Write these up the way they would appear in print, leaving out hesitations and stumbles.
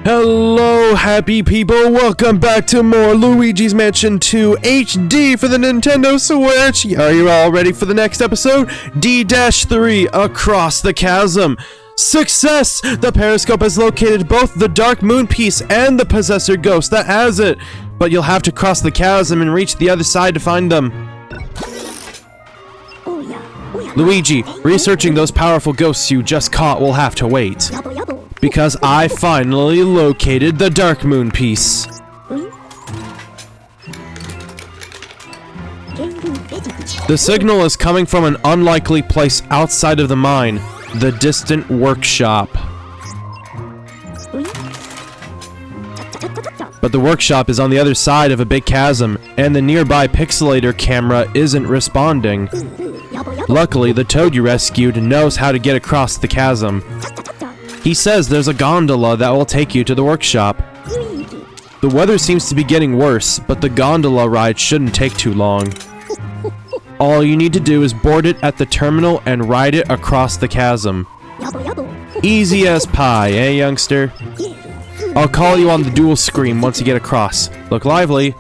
Hello, happy people! Welcome back to more Luigi's Mansion 2 HD for the Nintendo Switch! Are you all ready for the next episode? D-3 Across the Chasm! Success! The Parascope has located both the Dark Moon piece and the Possessor Ghost that has it! But you'll have to cross the chasm and reach the other side to find them. Luigi, researching those powerful ghosts you just caught will have to wait. Because I finally located the Dark Moon piece. The signal is coming from an unlikely place outside of the mine, the distant workshop. But the workshop is on the other side of a big chasm, and the nearby pixelator camera isn't responding. Luckily, the toad you rescued knows how to get across the chasm. He says there's a gondola that will take you to the workshop. The weather seems to be getting worse, but the gondola ride shouldn't take too long. All you need to do is board it at the terminal and ride it across the chasm. Easy as pie, eh, youngster? I'll call you on the dual screen once you get across. Look lively.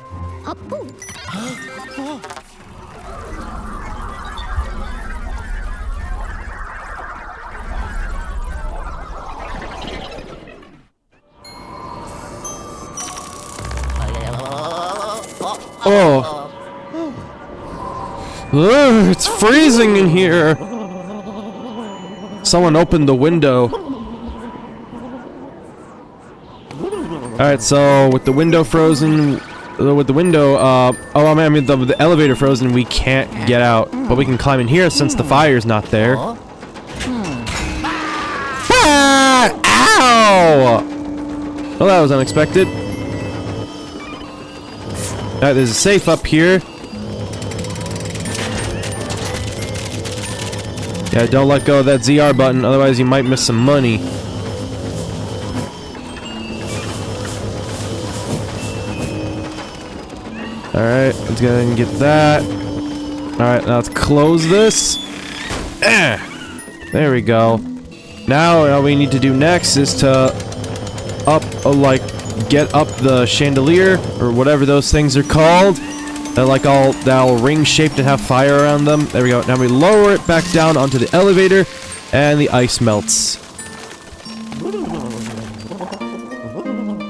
Oh. Ugh, it's freezing in here. Someone opened the window. Alright, so with the window frozen, the elevator frozen, we can't get out. But we can climb in here since the fire's not there. Ah! Ow! Well, that was unexpected. Alright, there's a safe up here. Yeah, don't let go of that ZR button, otherwise you might miss some money. Alright, let's go ahead and get that. Alright, now let's close this. There we go. Now, all we need to do next is to get up the chandelier, or whatever those things are called. They're like all ring-shaped and have fire around them. There we go. Now we lower it back down onto the elevator, and the ice melts.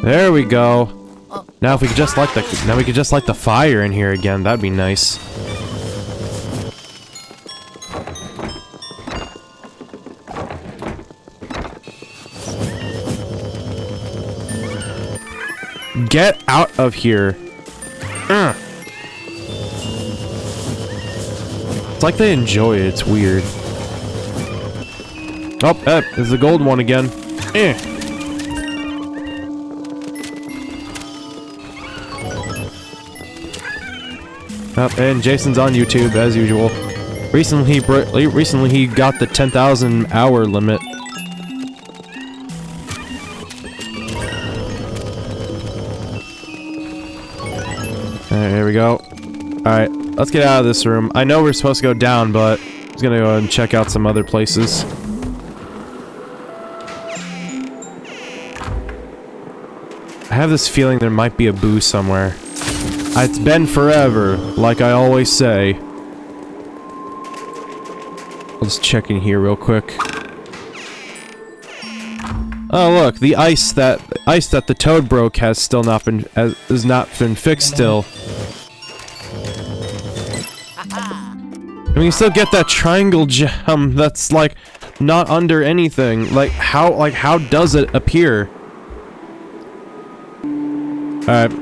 There we go. Now if we could just light the fire in here again, that'd be nice. Get out of here. It's like they enjoy it, it's weird. Oh, there's the gold one again. And Jason's on YouTube, as usual. Recently he got the 10,000 hour limit. Alright, here we go. Alright, let's get out of this room. I know we're supposed to go down, but I'm just gonna go ahead and check out some other places. I have this feeling there might be a boo somewhere. It's been forever, like I always say. I'll just check in here real quick. Oh look, the ice that the toad broke has not been fixed still. And we can still get that triangle gem that's like not under anything. Like how does it appear? Alright.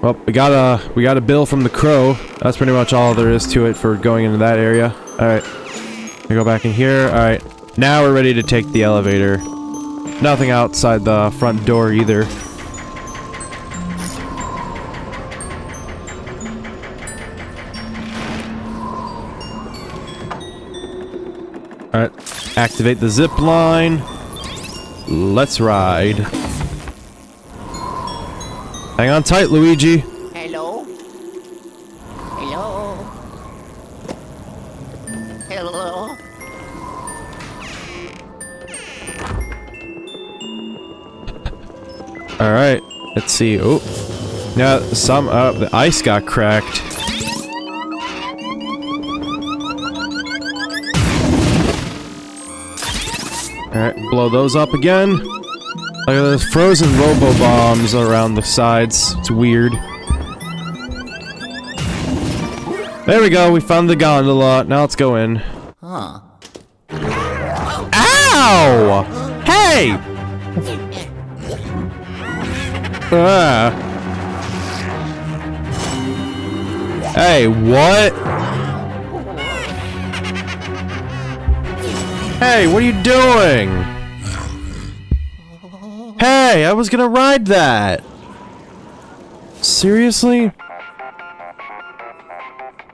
Well, we got a bill from the crow. That's pretty much all there is to it for going into that area. Alright. We go back in here. Alright. Now we're ready to take the elevator. Nothing outside the front door either. Alright. Activate the zip line. Let's ride. Hang on tight, Luigi. Hello? Hello? Hello? Alright, let's see. Oh. Now, the ice got cracked. Alright, blow those up again. Look at those frozen robo-bombs around the sides. It's weird. There we go, we found the gondola. Now let's go in. Huh. Ow! Hey! Ah. Hey, what? Hey, what are you doing? Hey, I was gonna ride that! Seriously?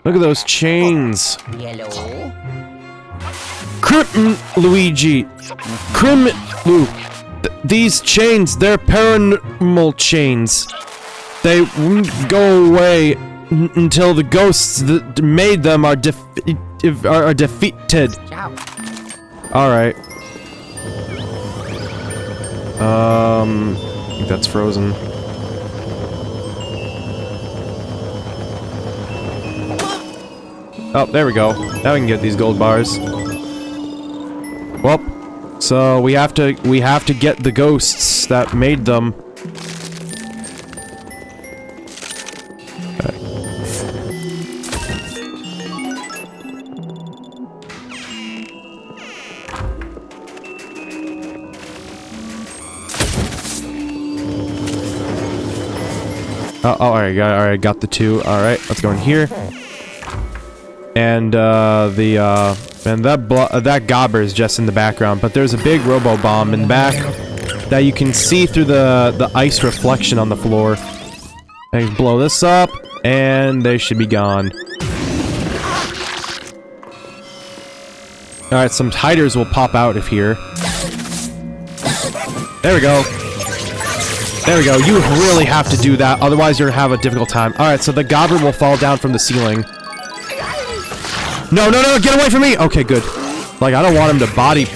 Look at those chains. Yellow. Luigi. These chains, they're paranormal chains. They won't go away until the ghosts that made them are defeated. Alright. I think that's frozen. Oh, there we go. Now we can get these gold bars. Well, so we have to get the ghosts that made them. Alright, got the two. Alright, let's go in here. And, that gobber is just in the background, but there's a big robo-bomb in the back that you can see through the ice reflection on the floor. I can blow this up, and they should be gone. Alright, some hiders will pop out of here. There we go. There we go, you really have to do that, otherwise you're gonna have a difficult time. Alright, so the goblin will fall down from the ceiling. No, get away from me! Okay, good. Like, I don't want him to body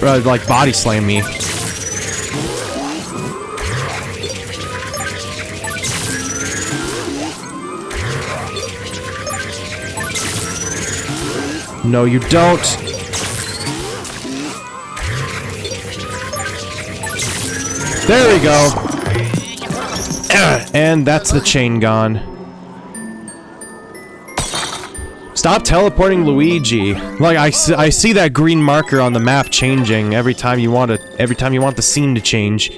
slam me. No, you don't. There we go. And that's the chain gone. Stop teleporting Luigi. Like, I see that green marker on the map changing every time you want the scene to change.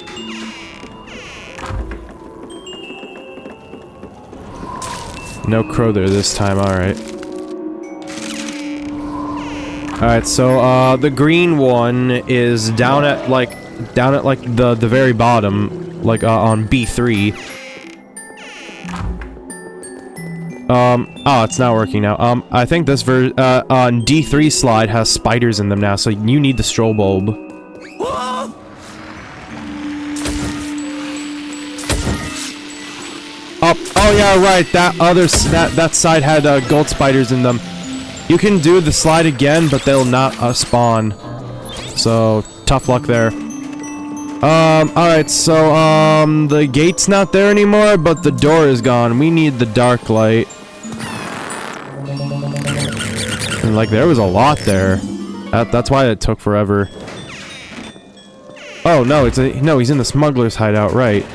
No crow there this time, alright. Alright, so, the green one is down at the very bottom, like, on B3. Oh, it's not working now. I think this on D3 slide has spiders in them now, so you need the strobe bulb. Oh yeah, right, that side had, gold spiders in them. You can do the slide again, but they'll not, spawn. So, tough luck there. Alright, so, the gate's not there anymore, but the door is gone. We need the dark light. And, like, there was a lot there. That's why it took forever. Oh, no, no, he's in the smuggler's hideout, right.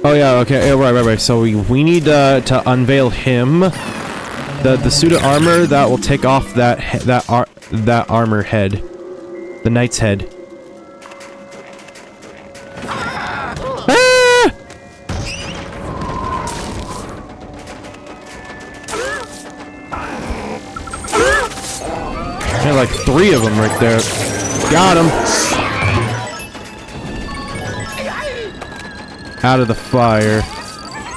Oh, yeah, okay, right. So, we need, to unveil him. The suit of armor that will take off that armor head. The knight's head. Ah! There are like 3 of them right there. Got him. Out of the fire.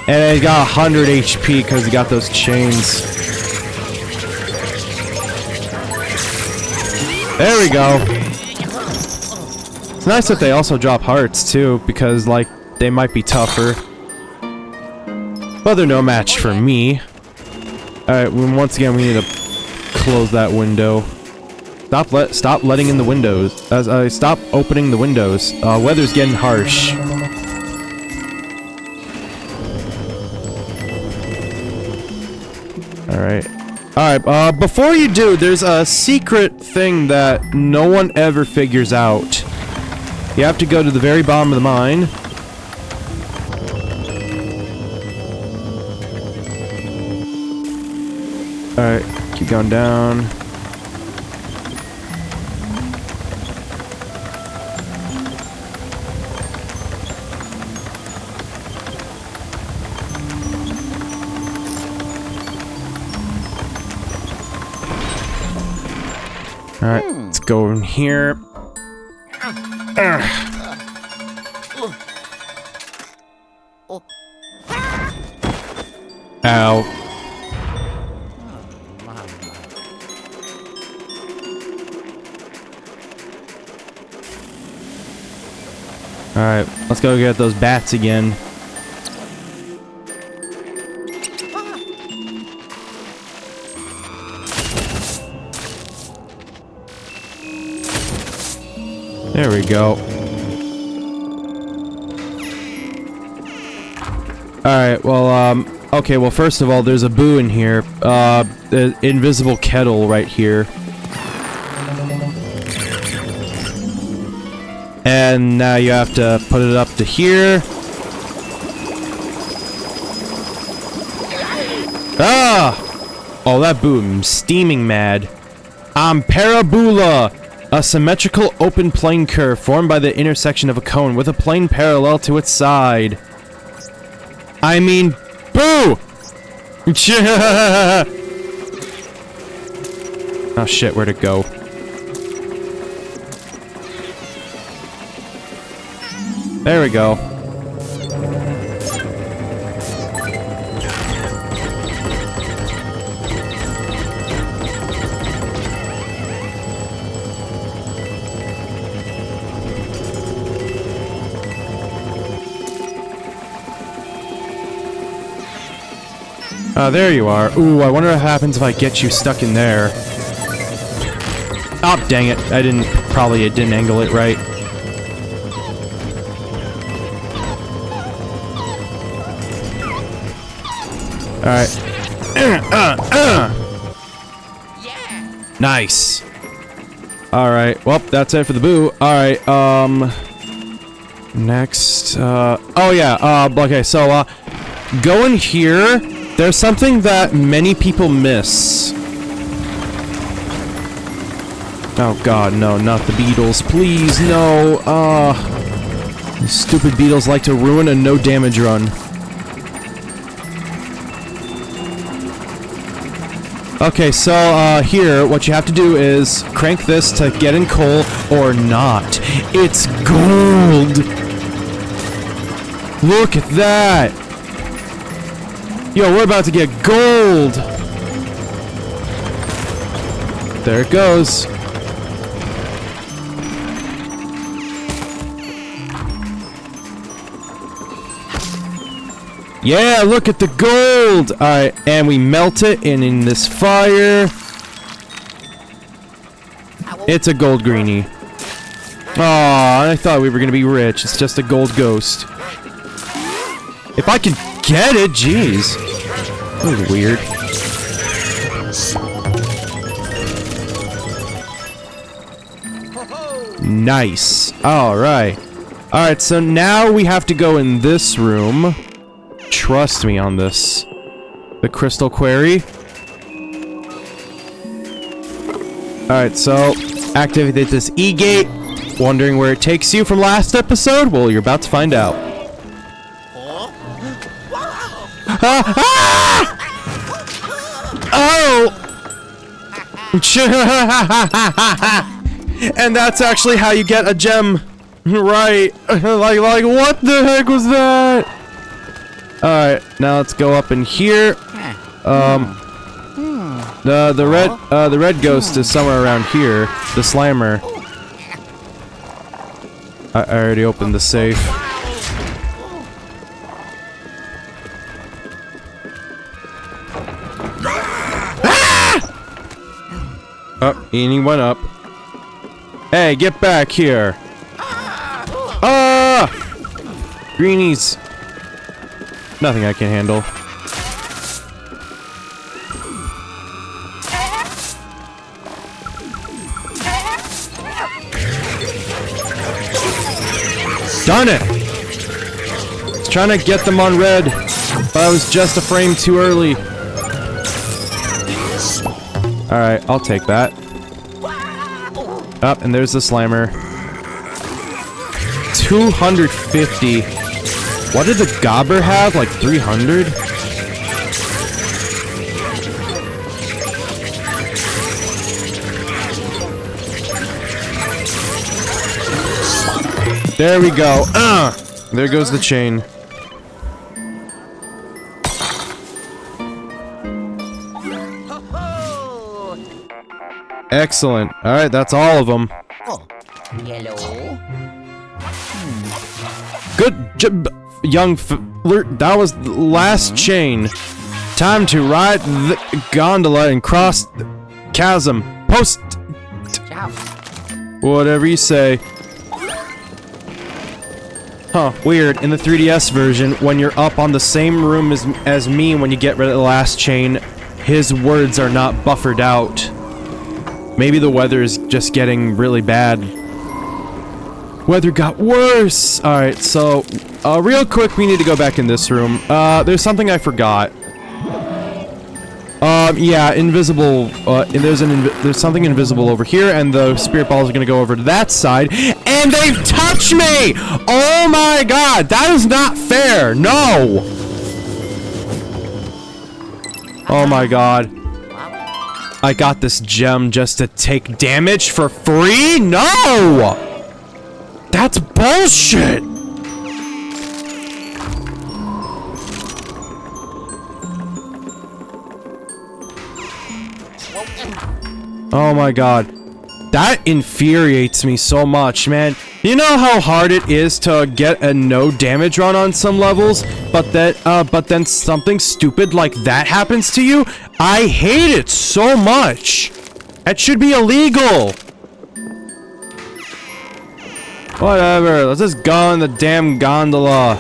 And he got 100 HP because he got those chains. There we go. It's nice that they also drop hearts, too, because, like, they might be tougher. But they're no match for me. Alright, once again, we need to close that window. Stop letting in the windows. Stop opening the windows. Weather's getting harsh. Alright, before you do, there's a secret thing that no one ever figures out. You have to go to the very bottom of the mine. Alright, keep going down. Alright, let's go in here. Ow. Alright, let's go get those bats again. There we go. Alright, well, okay, well, first of all, there's a boo in here. The invisible kettle right here. And now you have to put it up to here. Ah! Oh, that boom, steaming mad. I'm Parabola! A symmetrical open plane curve formed by the intersection of a cone with a plane parallel to its side. I mean, boo! Oh shit, where'd it go? There we go. There you are. Ooh, I wonder what happens if I get you stuck in there. Oh, dang it. I didn't angle it right. Alright. Nice. Alright, well, that's it for the boo. Alright, next, oh yeah, okay, so, go in here. There's something that many people miss. Oh god, no, not the beetles. Please, no. These stupid beetles like to ruin a no damage run. Okay, so, here, what you have to do is crank this to get in coal or not. It's gold! Look at that! Yo, we're about to get gold! There it goes. Yeah, look at the gold! Alright, and we melt it in this fire. It's a gold greenie. Aw, I thought we were gonna be rich. It's just a gold ghost. If I can get it, jeez. That was weird. Nice. Alright. Alright, so now we have to go in this room. Trust me on this. The crystal quarry. Alright, so activate this E-gate. Wondering where it takes you from last episode? Well, you're about to find out. Oh! And that's actually how you get a gem. Right. like what the heck was that? Alright, now let's go up in here. The red ghost is somewhere around here. The slammer. I already opened the safe. Ah! Oh, and he went up. Hey, get back here. Ah! Greenies. Nothing I can handle. Darn it! I was trying to get them on red, but I was just a frame too early. Alright, I'll take that. Up, and there's the slammer. 250. What did the gobber have? Like 300? There we go. There goes the chain. Excellent. Alright, that's all of them. Hello? Good job, young flirt. That was the last chain. Time to ride the gondola and cross the chasm. Post. Whatever you say. Huh, weird. In the 3DS version, when you're up on the same room as me when you get rid of the last chain, his words are not buffered out. Maybe the weather is just getting really bad. Weather got worse! Alright, so, real quick, we need to go back in this room. There's something I forgot. Yeah, invisible, there's something invisible over here, and the spirit balls are gonna go over to that side, and they've touched me! Oh my god, that is not fair! No! Oh my god. I got this gem just to take damage for free? No! That's bullshit! Oh my god. That infuriates me so much, man. You know how hard it is to get a no damage run on some levels, but then something stupid like that happens to you? I hate it so much. That should be illegal. Whatever, let's just go in the damn gondola.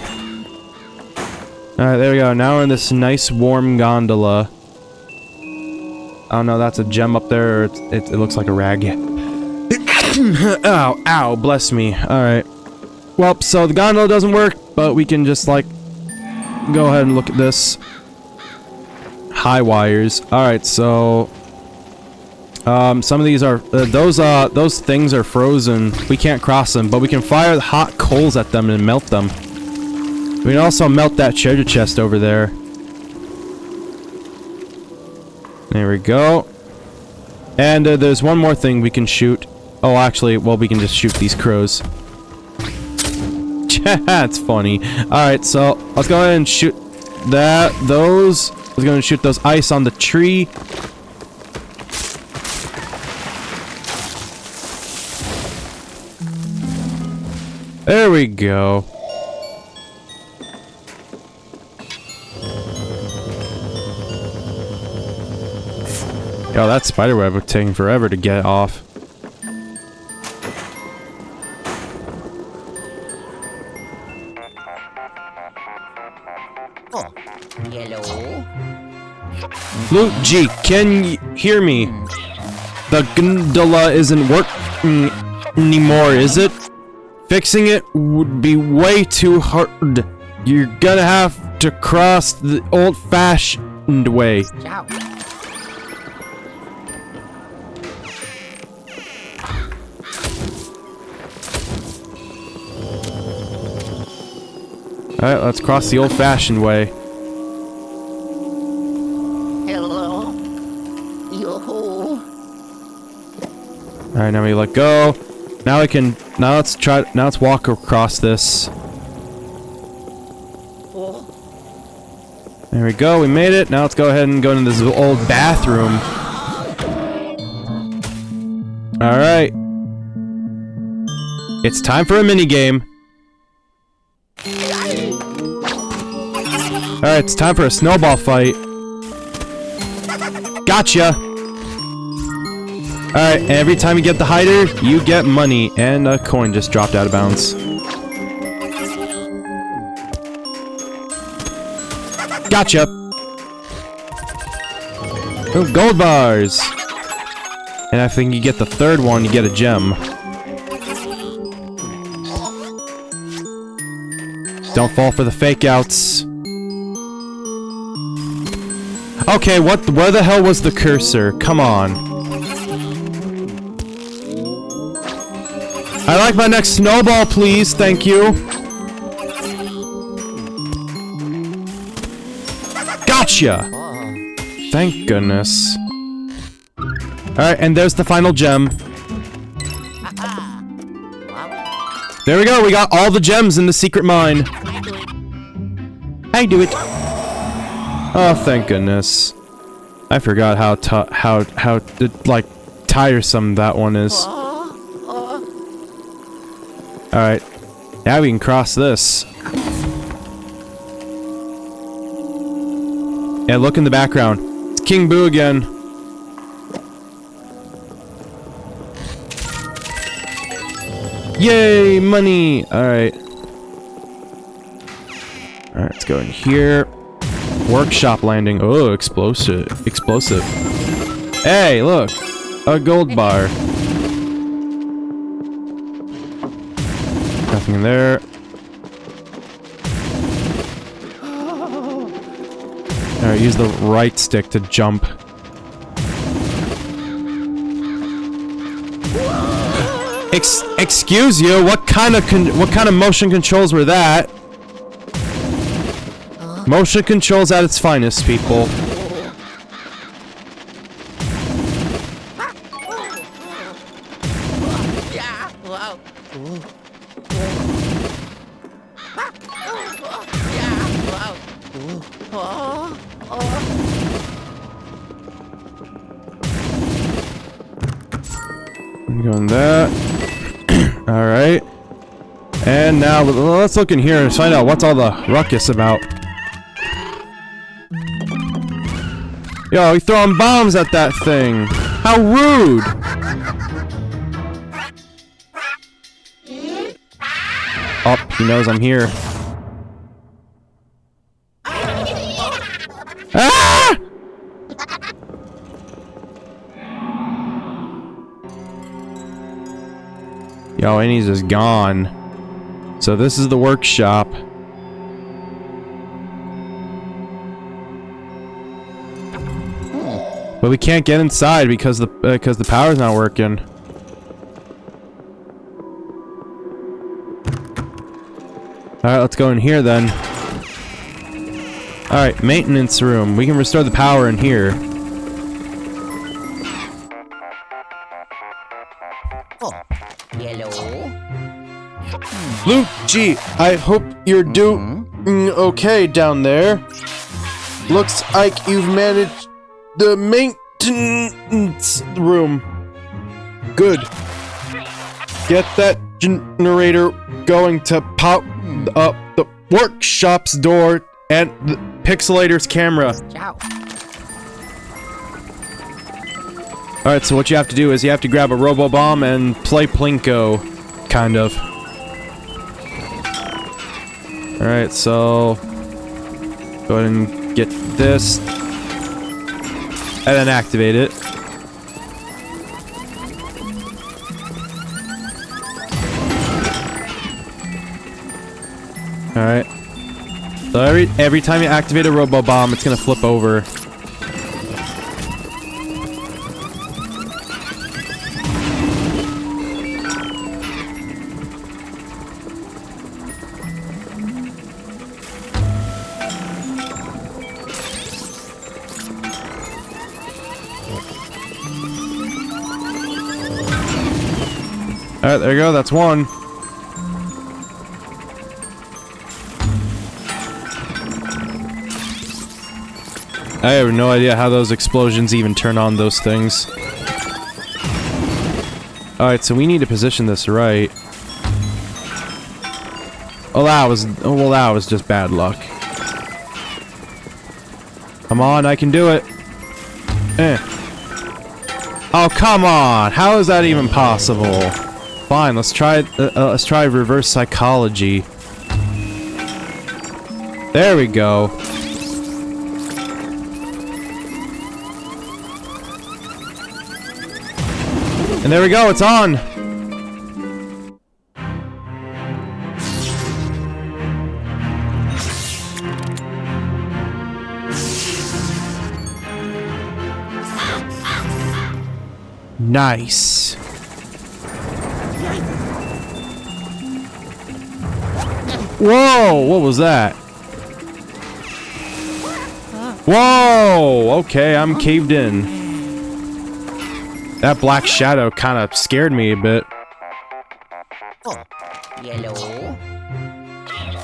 Alright, there we go. Now we're in this nice warm gondola. Oh no, that's a gem up there. It looks like a rag. Ow, ow, bless me. Alright. Well, so the gondola doesn't work, but we can just, like, go ahead and look at this. High wires. Alright, so... some of these are... those things are frozen. We can't cross them, but we can fire the hot coals at them and melt them. We can also melt that treasure chest over there. There we go. And there's one more thing we can shoot. Oh, actually, well, we can just shoot these crows. That's funny. Alright, so let's go ahead and shoot those. Let's go and shoot those ice on the tree. There we go. Yo, that spiderweb was taking forever to get off. Oh, hello? Luigi, can you hear me? The gondola isn't working anymore, is it? Fixing it would be way too hard. You're gonna have to cross the old-fashioned way. Ciao. Alright, let's cross the old-fashioned way. Hello? Yo-ho. Alright, now we let go. Now we can... Now let's walk across this. Oh. There we go, we made it. Now let's go ahead and go into this old bathroom. Alright. It's time for a minigame. Alright, it's time for a snowball fight. Gotcha! Alright, every time you get the hider, you get money. And a coin just dropped out of bounds. Gotcha! Oh, gold bars! And I think you get the third one, you get a gem. Don't fall for the fake outs. Okay, where the hell was the cursor? Come on. I like my next snowball, please. Thank you. Gotcha! Thank goodness. Alright, and there's the final gem. There we go, we got all the gems in the secret mine. I do it. Oh, thank goodness. I forgot how like tiresome that one is. Alright. Now we can cross this. Yeah, look in the background. It's King Boo again. Yay, money! Alright. Alright, let's go in here. Workshop landing. Oh, explosive. Explosive. Hey, look! A gold bar. Nothing in there. Alright, use the right stick to jump. Excuse you, what kind of motion controls were that? Motion controls at its finest, people. I'm going that. Alright. And now, let's look in here and find out what's all the ruckus about. Yo, he's throwing bombs at that thing! How rude! Oh, he knows I'm here. Ah! Yo, and he's just gone. So this is the workshop. But we can't get inside because the power's not working. Alright, let's go in here then. Alright, maintenance room. We can restore the power in here. Hello? Luigi, I hope you're doing okay down there. Looks like you've managed the maintenance room. Good. Get that generator going to pop up the workshop's door and the pixelator's camera. Ciao. Alright, so what you have to do is you have to grab a robo-bomb and play Plinko, kind of. Alright, so go ahead and get this. And then activate it. Alright. So every time you activate a robo-bomb, it's gonna flip over. Alright, there you go, that's one. I have no idea how those explosions even turn on those things. Alright, so we need to position this right. Oh, that was just bad luck. Come on, I can do it. Oh, come on! How is that even possible? Fine, let's try reverse psychology. There we go. And there we go, it's on! Nice. Whoa, what was that? Whoa, okay, I'm caved in. That black shadow kind of scared me a bit. Yellow.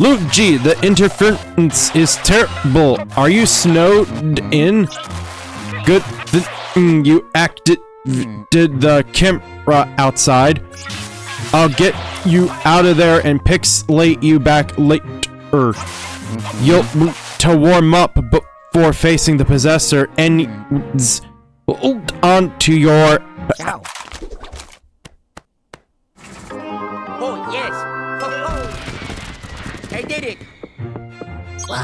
Luigi, the interference is terrible. Are you snowed in? Good thing you acted the camera outside. I'll get you out of there and pixelate you back later. You'll need to warm up before facing the possessor and hold on to your... Ow. Oh, yes. Ho, ho. I did it. Ho,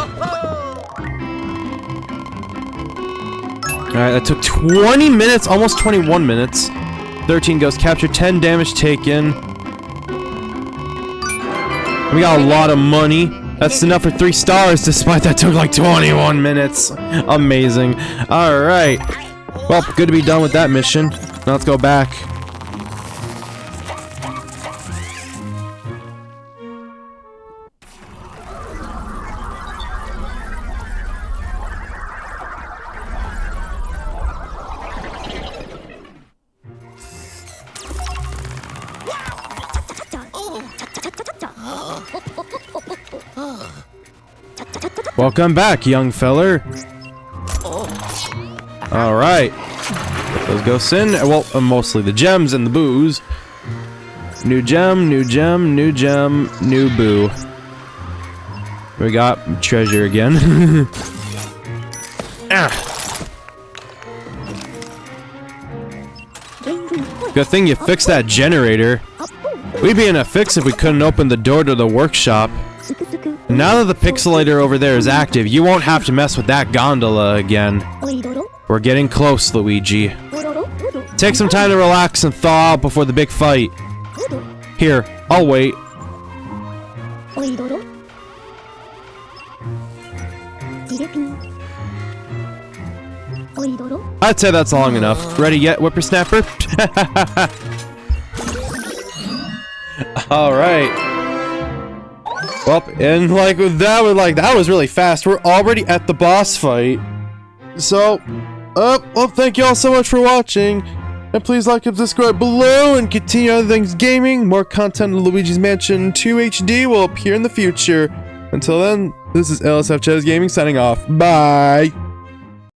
ho. Alright, that took 20 minutes, almost 21 minutes. 13 ghosts captured, 10 damage taken. We got a lot of money. That's enough for 3 stars, despite that took like 21 minutes. Amazing. Alright. Well, good to be done with that mission. Now let's go back. Welcome back, young feller. Alright. Those ghosts in. Well, mostly the gems and the booze. New gem, new gem, new gem, new boo. We got treasure again. Good thing you fixed that generator. We'd be in a fix if we couldn't open the door to the workshop. Now that the pixelator over there is active, you won't have to mess with that gondola again. We're getting close, Luigi. Take some time to relax and thaw out before the big fight. Here, I'll wait. I'd say that's long enough. Ready yet, whippersnapper? Alright. Well, and that was really fast. We're already at the boss fight. So, well, thank you all so much for watching. And please like and subscribe below and continue other things gaming. More content on Luigi's Mansion 2 HD will appear in the future. Until then, this is LSF Chaz Gaming signing off. Bye!